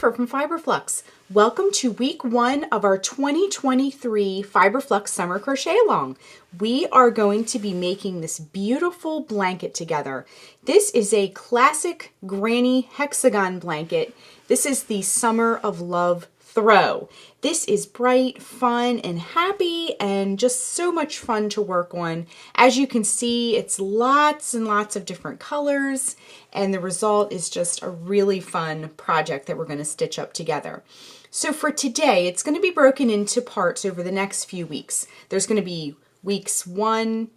Jennifer from Flux. Welcome to week 1 of our 2023 Flux Summer Crochet Along. We are going to be making this beautiful blanket together. This is a classic granny hexagon blanket. This is the Summer of Love throw. This is bright, fun, and happy, and just so much fun to work on. As you can see, it's lots and lots of different colors, and the result is just a really fun project that we're going to stitch up together. So for today, it's going to be broken into parts over the next few weeks. There's going to be weeks 1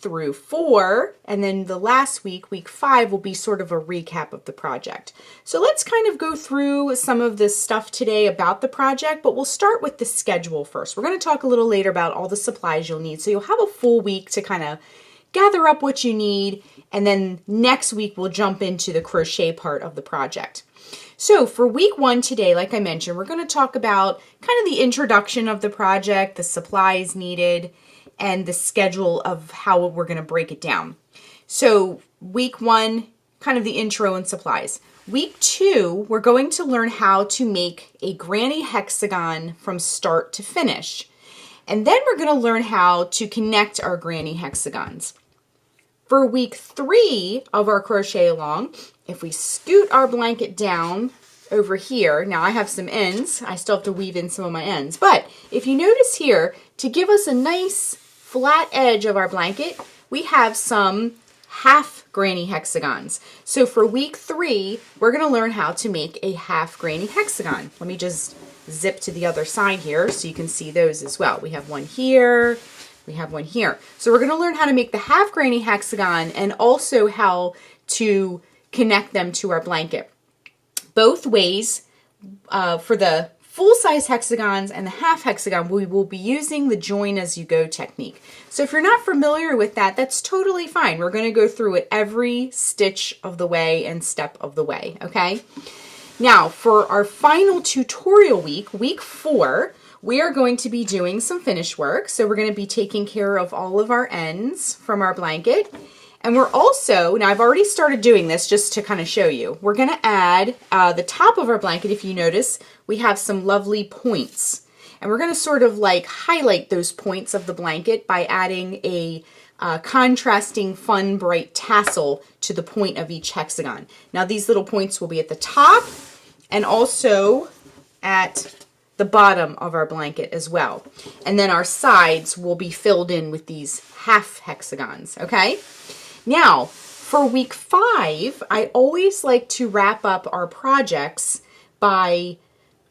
through 4, and then the last week, week 5, will be sort of a recap of the project. So let's kind of go through some of this stuff today about the project, but we'll start with the schedule first. We're going to talk a little later about all the supplies you'll need, so you'll have a full week to kind of gather up what you need, and then next week we'll jump into the crochet part of the project. So for week 1 today, like I mentioned, we're going to talk about kind of the introduction of the project, the supplies needed, and the schedule of how we're going to break it down. So week 1, kind of the intro and supplies. Week 2, we're going to learn how to make a granny hexagon from start to finish. And then we're going to learn how to connect our granny hexagons. For week 3 of our crochet along, if we scoot our blanket down over here, now I have some ends, I still have to weave in some of my ends, but if you notice here, to give us a nice flat edge of our blanket, we have some half granny hexagons. So for week 3, we're going to learn how to make a half granny hexagon. Let me just zip to the other side here so you can see those as well. We have one here, we have one here. So we're going to learn how to make the half granny hexagon and also how to connect them to our blanket. Both ways, for the full-size hexagons and the half hexagon, we will be using the join as you go technique. So if you're not familiar with that, that's totally fine. We're going to go through it every stitch of the way and step of the way, okay? Now, for our final tutorial week, week 4, we are going to be doing some finish work. So we're going to be taking care of all of our ends from our blanket. And we're also, now I've already started doing this just to kind of show you, we're going to add the top of our blanket. If you notice, we have some lovely points. And we're going to sort of like highlight those points of the blanket by adding a contrasting fun bright tassel to the point of each hexagon. Now these little points will be at the top and also at the bottom of our blanket as well. And then our sides will be filled in with these half hexagons, okay? Now, for week 5, I always like to wrap up our projects by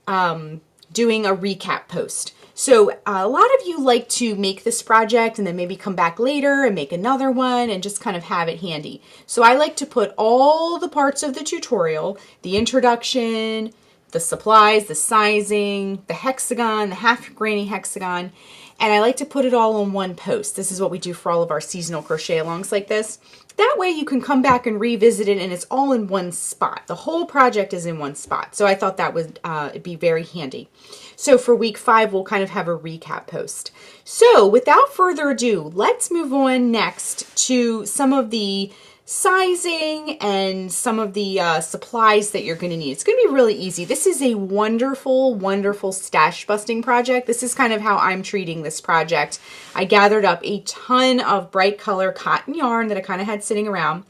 doing a recap post. So a lot of you like to make this project and then maybe come back later and make another one and just kind of have it handy. So I like to put all the parts of the tutorial, the introduction, the supplies, the sizing, the hexagon, the half granny hexagon, and I like to put it all on one post. This is what we do for all of our seasonal crochet alongs like this. That way you can come back and revisit it and it's all in one spot. The whole project is in one spot. So I thought that would be very handy. So for week 5, we'll kind of have a recap post. So without further ado, let's move on next to some of the sizing and some of the supplies that you're going to need. It's going to be really easy. This is a wonderful, wonderful stash busting project. This is kind of how I'm treating this project. I gathered up a ton of bright color cotton yarn that I kind of had sitting around.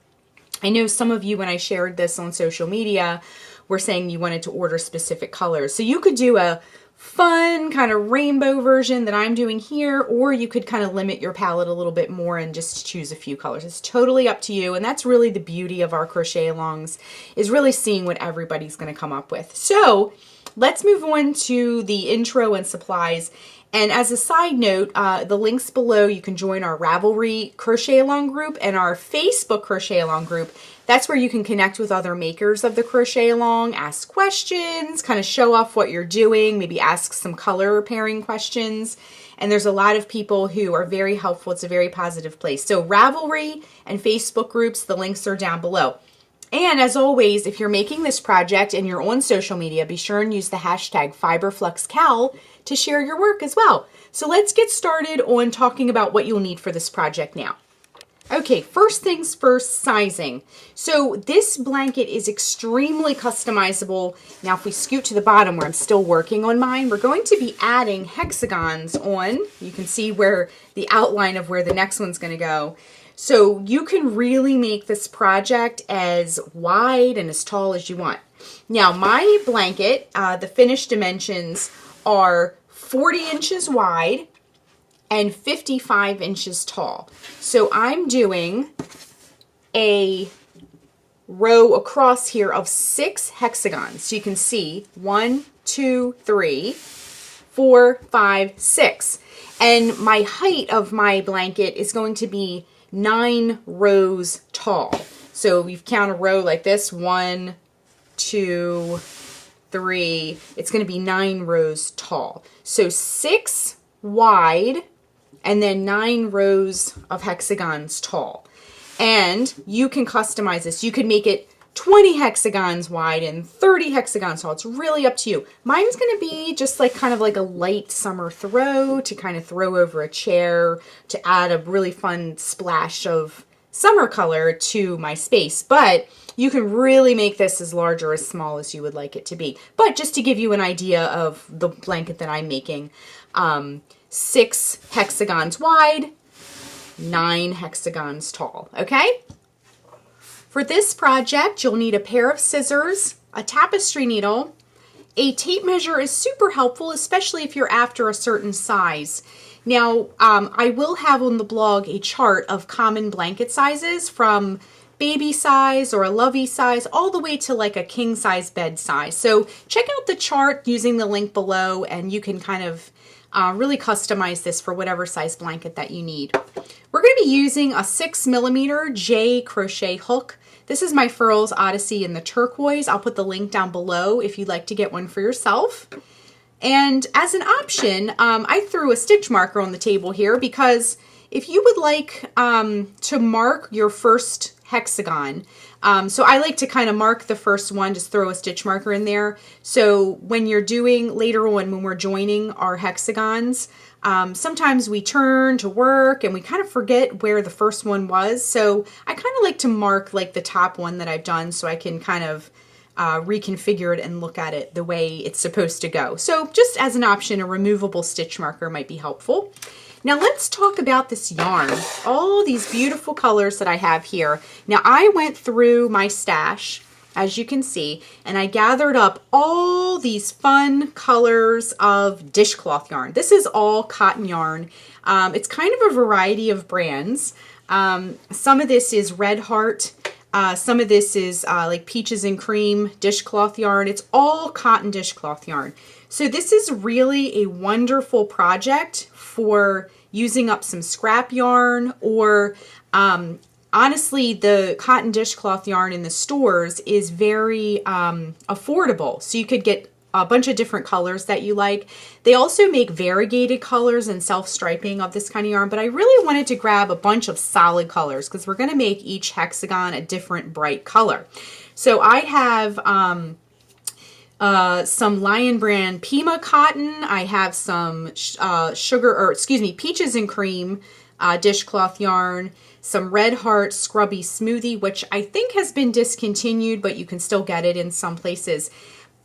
I know some of you, when I shared this on social media, were saying you wanted to order specific colors. So you could do a fun kind of rainbow version that I'm doing here, or you could kind of limit your palette a little bit more and just choose a few colors. It's totally up to you, and that's really the beauty of our crochet alongs, is really seeing what everybody's going to come up with. So let's move on to the intro and supplies. And as a side note, the links below, you can join our Ravelry crochet along group and our Facebook crochet along group. That's where you can connect with other makers of the crochet along, ask questions, kind of show off what you're doing, maybe ask some color pairing questions. And there's a lot of people who are very helpful. It's a very positive place. So Ravelry and Facebook groups, the links are down below. And as always, if you're making this project and you're on social media, be sure and use the hashtag FiberFluxCal to share your work as well. So let's get started on talking about what you'll need for this project now. Okay, first things first, sizing. So this blanket is extremely customizable. Now if we scoot to the bottom where I'm still working on mine, we're going to be adding hexagons on. You can see where the outline of where the next one's going to go. So you can really make this project as wide and as tall as you want. Now my blanket, the finished dimensions are 40 inches wide and 55 inches tall. So I'm doing a row across here of 6 hexagons. So you can see 1, 2, 3, 4, 5, 6. And my height of my blanket is going to be 9 rows tall. So you count a row like this, 1, 2, 3. It's going to be 9 rows tall. So 6 wide, and then 9 rows of hexagons tall. And you can customize this. You can make it 20 hexagons wide and 30 hexagons tall. It's really up to you. Mine's going to be just like kind of like a light summer throw to kind of throw over a chair to add a really fun splash of summer color to my space. But you can really make this as large or as small as you would like it to be. But just to give you an idea of the blanket that I'm making, 6 hexagons wide, 9 hexagons tall, okay? For this project, you'll need a pair of scissors, a tapestry needle. A tape measure is super helpful, especially if you're after a certain size. Now, I will have on the blog a chart of common blanket sizes from baby size or a lovey size all the way to like a king size bed size. So check out the chart using the link below and you can kind of really customize this for whatever size blanket that you need. We're going to be using a 6mm J crochet hook. This is my Furls Odyssey in the turquoise. I'll put the link down below if you'd like to get one for yourself. And as an option, I threw a stitch marker on the table here because if you would like to mark your first hexagon, so I like to kind of mark the first one, just throw a stitch marker in there. So when you're doing later on, when we're joining our hexagons, sometimes we turn to work and we kind of forget where the first one was. So I kind of like to mark like the top one that I've done so I can kind of reconfigure it and look at it the way it's supposed to go. So just as an option, a removable stitch marker might be helpful. Now let's talk about this yarn. All these beautiful colors that I have here. Now I went through my stash, as you can see, and I gathered up all these fun colors of dishcloth yarn. This is all cotton yarn. It's kind of a variety of brands. Some of this is Red Heart. Some of this is like Peaches and Cream dishcloth yarn. It's all cotton dishcloth yarn. So this is really a wonderful project for using up some scrap yarn or honestly, the cotton dishcloth yarn in the stores is very affordable. So you could get a bunch of different colors that you like. They also make variegated colors and self-striping of this kind of yarn, but I really wanted to grab a bunch of solid colors because we're going to make each hexagon a different bright color. So I have some Lion Brand Pima cotton. I have some Peaches and Cream dishcloth yarn, some Red Heart Scrubby Smoothie, which I think has been discontinued, but you can still get it in some places.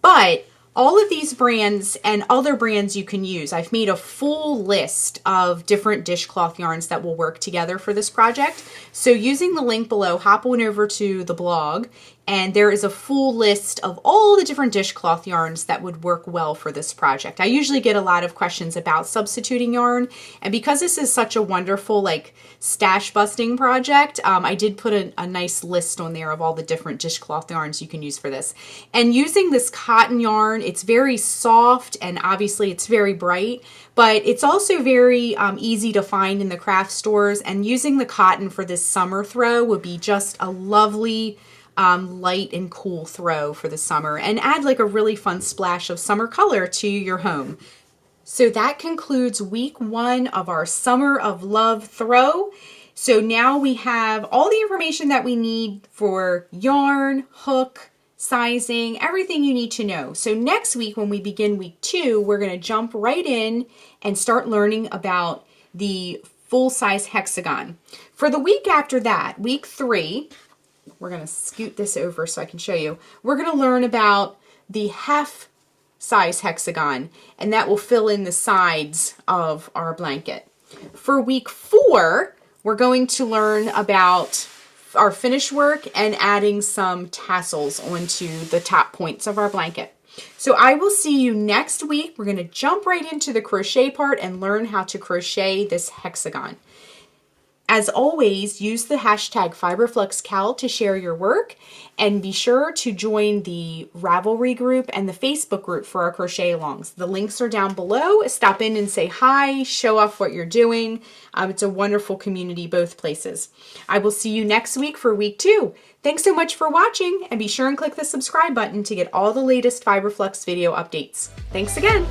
But all of these brands and other brands you can use. I've made a full list of different dishcloth yarns that will work together for this project. So using the link below, hop on over to the blog and there is a full list of all the different dishcloth yarns that would work well for this project. I usually get a lot of questions about substituting yarn, and because this is such a wonderful like stash busting project, I did put a nice list on there of all the different dishcloth yarns you can use for this. And using this cotton yarn, it's very soft and obviously it's very bright, but it's also very easy to find in the craft stores, and using the cotton for this summer throw would be just a lovely light and cool throw for the summer and add like a really fun splash of summer color to your home. So that concludes week 1 of our Summer of Love throw. So now we have all the information that we need for yarn, hook, sizing, everything you need to know. So next week when we begin week 2, we're going to jump right in and start learning about the full-size hexagon. For the week after that, week 3, we're going to scoot this over so I can show you. We're going to learn about the half size hexagon, and that will fill in the sides of our blanket. For week 4, we're going to learn about our finish work and adding some tassels onto the top points of our blanket. So I will see you next week. We're going to jump right into the crochet part and learn how to crochet this hexagon. As always, use the hashtag FiberFluxCal to share your work, and be sure to join the Ravelry group and the Facebook group for our crochet alongs. The links are down below. Stop in and say hi, show off what you're doing. It's a wonderful community both places. I will see you next week for week 2. Thanks so much for watching, and be sure and click the subscribe button to get all the latest FiberFlux video updates. Thanks again.